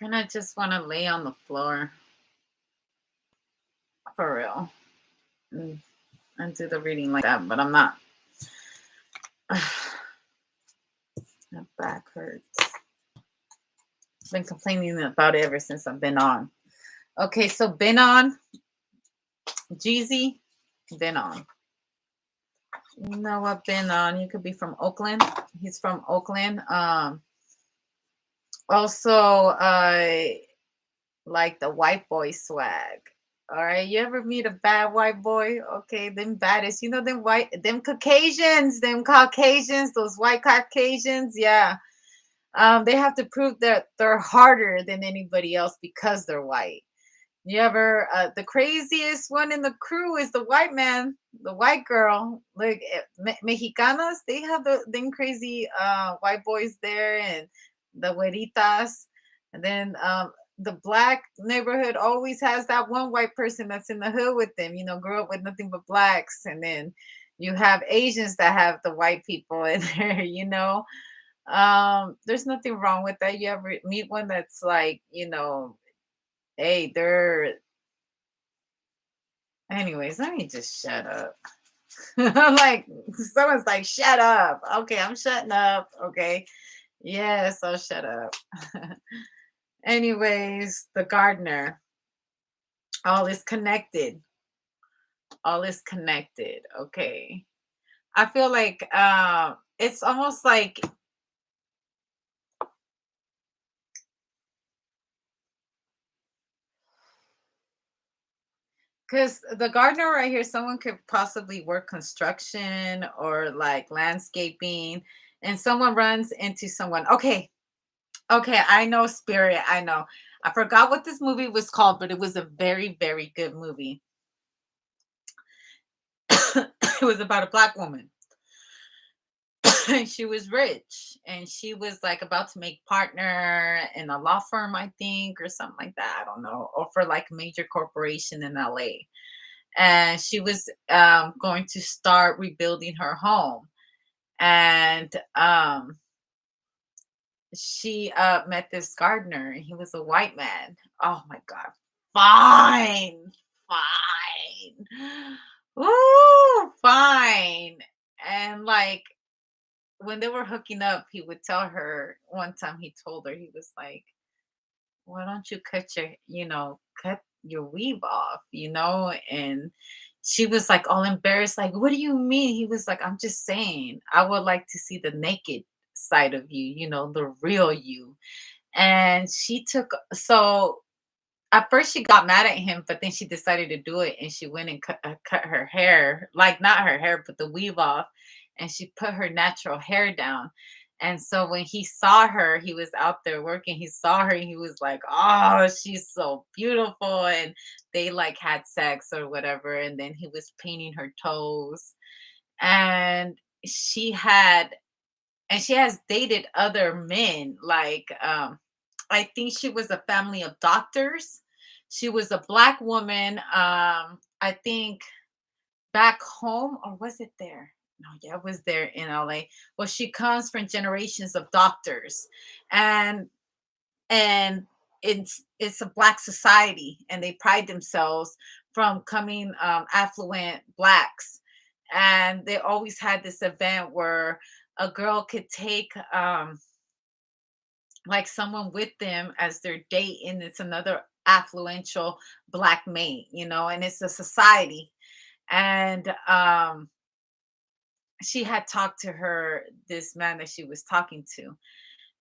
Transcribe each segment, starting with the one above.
kind of just want to lay on the floor for real and, and do the reading like that, but I'm not. My back hurts. I've been complaining about it ever since I've been on. Okay, so been on, Jeezy, been on. You know what, been on? He could be from Oakland. He's from Oakland. Also, I like the white boy swag. All right, you ever meet a bad white boy? Okay, them baddest. You know them Caucasians, those white Caucasians. Yeah, they have to prove that they're harder than anybody else because they're white. You ever the craziest one in the crew is the white man, the white girl. Like Mexicanas, they have them crazy white boys there and the güeritas. And then the black neighborhood always has that one white person that's in the hood with them, grew up with nothing but blacks. And then you have Asians that have the white people in there. There's nothing wrong with that. You ever meet one that's like, hey, they're anyways, let me just shut up. I'm like, someone's like, shut up. Okay, I'm shutting up. Okay. Yes, I'll shut up. Anyways, the gardener. All is connected. All is connected. Okay. I feel like it's almost like because the gardener right here, someone could possibly work construction or like landscaping, and someone runs into someone. Okay, okay, I know Spirit. I know. I forgot what this movie was called, but it was a very, very good movie. It was about a black woman. She was rich and she was like about to make partner in a law firm, I think, or something like that. I don't know, or for like a major corporation in LA. And she was going to start rebuilding her home. And she met this gardener and he was a white man. Oh my god. Fine. Fine. Ooh, fine. And like when they were hooking up, he would tell her one time he told her, he was like, why don't you cut your weave off? And she was like all embarrassed, like, what do you mean? He was like, I'm just saying, I would like to see the naked side of you, the real you. And she took so at first she got mad at him, but then she decided to do it and she went and cut her hair, like not her hair, but the weave off, and she put her natural hair down. And so when he saw her, he was out there working, he saw her, and he was like, oh, she's so beautiful. And they like had sex or whatever. And then he was painting her toes. And she had and she has dated other men like I think she was a family of doctors. She was a black woman, I think back home, or was it there? No, yeah, it was there in LA. Well, she comes from generations of doctors, and and it's a black society, and they pride themselves from coming affluent blacks. And they always had this event where a girl could take like someone with them as their date, and it's another affluential black mate, and it's a society. And she had talked to this man that she was talking to,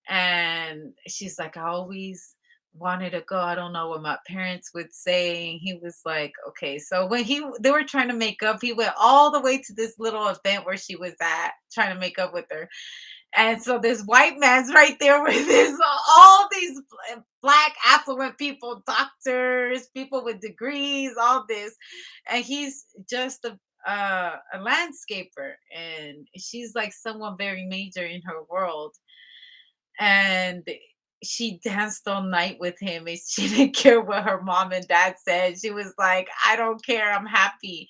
and she's like, I always wanted to go. I don't know what my parents would say. And he was like, okay. So when they were trying to make up, he went all the way to this little event where she was at trying to make up with her. And so this white man's right there with all these black affluent people, doctors, people with degrees, all this, and he's just a landscaper, and she's like someone very major in her world. And she danced all night with him, and she didn't care what her mom and dad said. She was like, I don't care, I'm happy.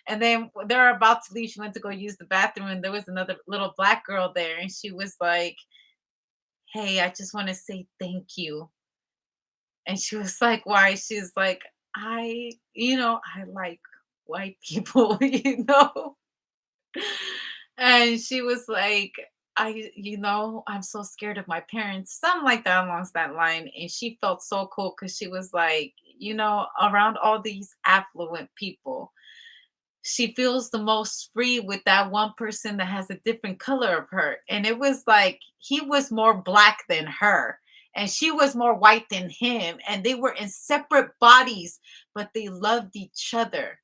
And then they're about to leave. She went to go use the bathroom, and there was another little black girl there, and she was like, hey, I just want to say thank you. And she was like, "Why?" She's like, I like white people, And she was like, I'm so scared of my parents, something like that along that line. And she felt so cool because she was like, around all these affluent people, she feels the most free with that one person that has a different color of her. And it was like he was more black than her, and she was more white than him. And they were in separate bodies, but they loved each other.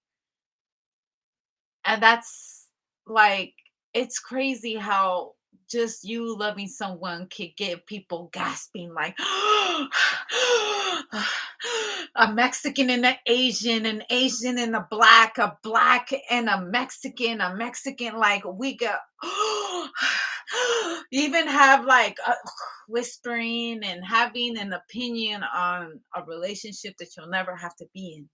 And that's like, it's crazy how just you loving someone could get people gasping like a Mexican and an Asian and a black and a Mexican, like we got even have like whispering and having an opinion on a relationship that you'll never have to be in.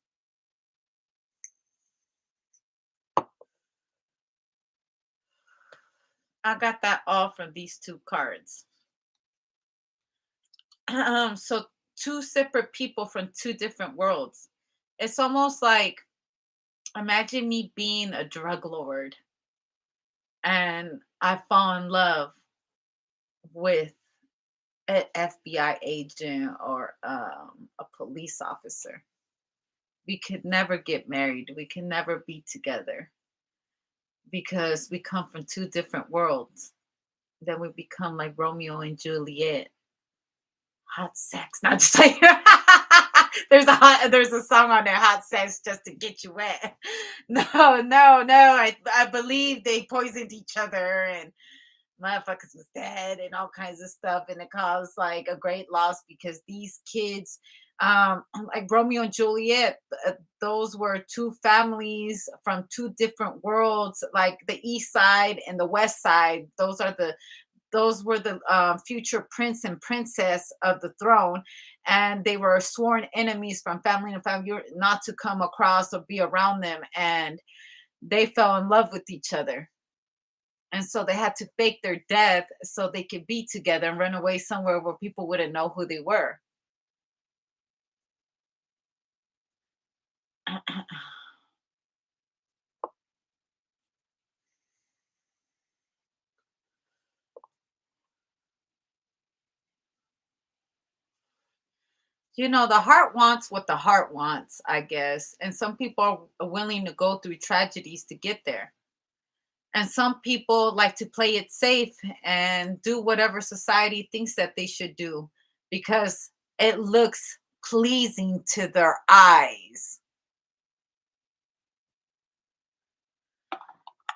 I got that all from these two cards. So two separate people from two different worlds. It's almost like, imagine me being a drug lord and I fall in love with an FBI agent or a police officer. We could never get married. We can never be together because we come from two different worlds. Then we become like Romeo and Juliet. Hot sex, not just like there's a song on there, hot sex just to get you wet. No, no, no. I believe they poisoned each other and motherfuckers was dead and all kinds of stuff, and it caused like a great loss because these kids, like Romeo and Juliet, those were two families from two different worlds, like the east side and the west side. Those were the future prince and princess of the throne, and they were sworn enemies from family to family. You're not to come across or be around them, and they fell in love with each other. And so they had to fake their death so they could be together and run away somewhere where people wouldn't know who they were. The heart wants what the heart wants, I guess. And some people are willing to go through tragedies to get there. And some people like to play it safe and do whatever society thinks that they should do because it looks pleasing to their eyes.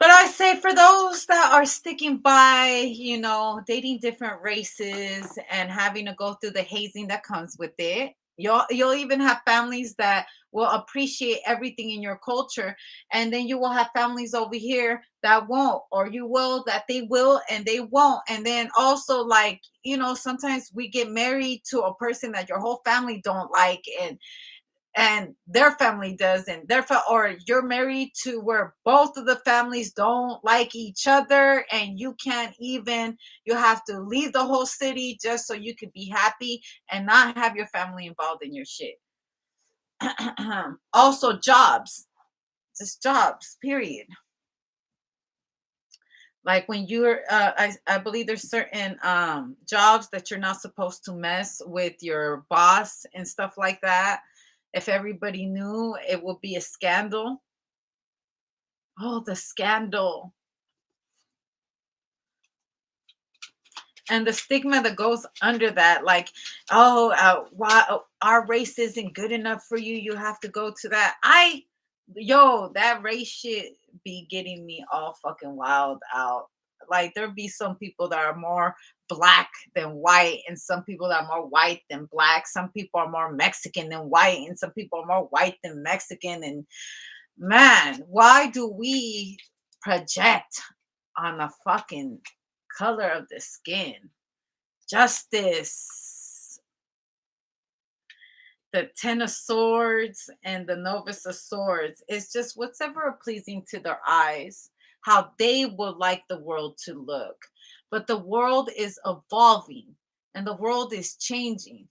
But I say for those that are sticking by, dating different races and having to go through the hazing that comes with it. You'll even have families that will appreciate everything in your culture, and then you will have families over here that won't, or you will that they will and they won't. And then also, like, sometimes we get married to a person that your whole family don't like, and their family does, and or you're married to where both of the families don't like each other, and you have to leave the whole city just so you could be happy and not have your family involved in your shit. Also jobs, just jobs, period. Like when I believe there's certain jobs that you're not supposed to mess with your boss and stuff like that. If everybody knew, it would be a scandal. Oh, the scandal. And the stigma that goes under that, like, oh, why our race isn't good enough for you, you have to go to that. That race shit be getting me all fucking wild out. Like, there be some people that are more black than white, and some people that are more white than black. Some people are more Mexican than white, and some people are more white than Mexican. And man, why do we project on the fucking color of the skin? Justice, the Ten of Swords and the Novus of Swords. It's just whatever pleasing to their eyes, how they would like the world to look. But the world is evolving and the world is changing.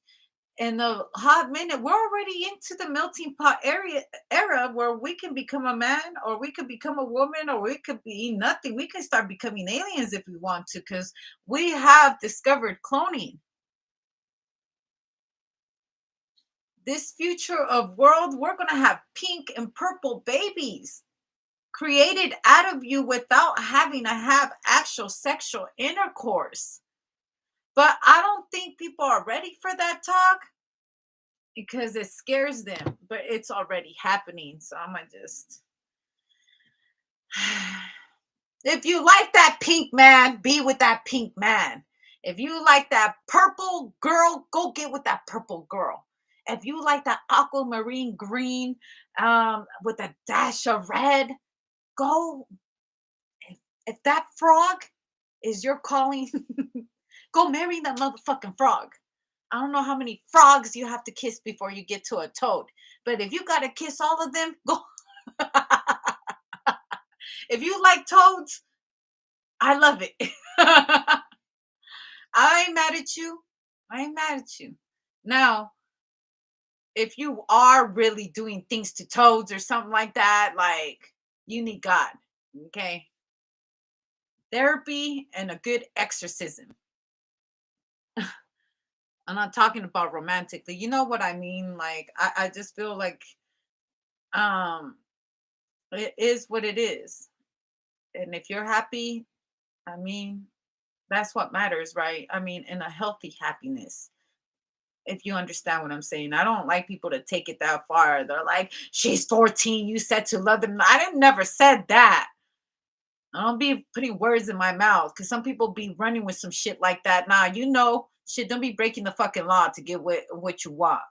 in the hot minute, we're already into the melting pot era where we can become a man or we could become a woman or we could be nothing. We can start becoming aliens if we want to, because we have discovered cloning. This future of world, we're gonna have pink and purple babies created out of you without having to have actual sexual intercourse. But I don't think people are ready for that talk because it scares them, but it's already happening. So I'm gonna just if you like that pink man, be with that pink man. If you like that purple girl, go get with that purple girl. If you like that aquamarine green with a dash of red, go. If that frog is your calling, go marry that motherfucking frog. I don't know how many frogs you have to kiss before you get to a toad, but if you gotta kiss all of them, go. If you like toads, I love it. I ain't mad at you. I ain't mad at you. Now, if you are really doing things to toads or something like that, like you need God. Okay. Therapy and a good exorcism. I'm not talking about romantically. You know what I mean? Like I just feel like um it is what it is. And if you're happy, I mean, that's what matters, right? I mean, in a healthy happiness. If you understand what I'm saying. I don't like people to take it that far. They're like, she's 14, you said to love them. I didn't never said that. I don't be putting words in my mouth because some people be running with some shit like that. Nah, you know, shit, don't be breaking the fucking law to get what you want.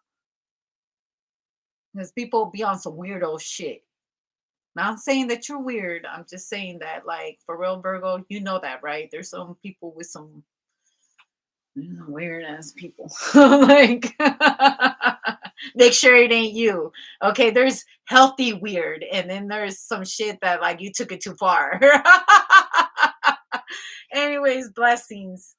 Because people be on some weirdo shit. Not saying that you're weird. I'm just saying that, like, for real, Virgo, you know that, right? There's some people with some weird ass people. Like, make sure it ain't you. Okay, there's healthy weird, and then there's some shit that, like, you took it too far. Anyways, blessings.